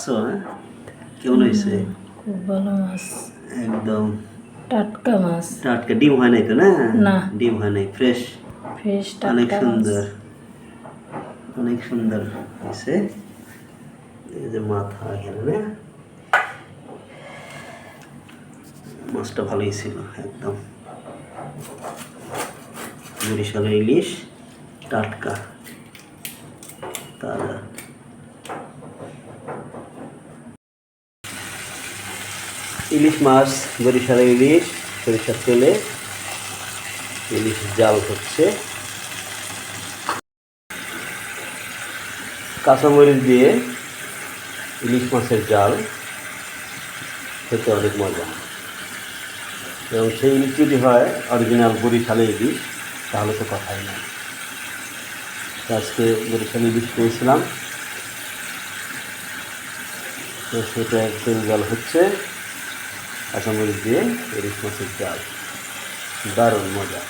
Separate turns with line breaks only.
হ্যাঁ, কেমন হয়েছে?
খুব ভালো মাছ,
একদম
টাটকা মাছ।
টাটকা, ডিম হয় নাই তো? না
না,
ডিম হয় নাই, ফ্রেশ।
ফ্রেশ
অনেক
টাটকা মাছ।
সুন্দর, অনেক সুন্দর হয়েছে। এই যে মাথা এখানে, না মাছটা ভালোই ছিল একদম। বরিশালের ইলিশ, টাটকা তাজা। ইলিশ মাছ, বরিশালের ইলিশ, সরিষার তেলে ইলিশ জাল হচ্ছে। কাঁচামরিচ দিয়ে ইলিশ মাছের জাল খেতে অনেক মজা, এবং সেই ইলিশ যদি হয় অরিজিনাল বরিশালের ইলিশ তাহলে তো কথাই না। আজকে বরিশালের ইলিশ পেয়েছিলাম, তো সেটা তেল জাল হচ্ছে, কাঁচামরিচ দিয়ে ইলিশ মাছের জাল, দারুণ মজা।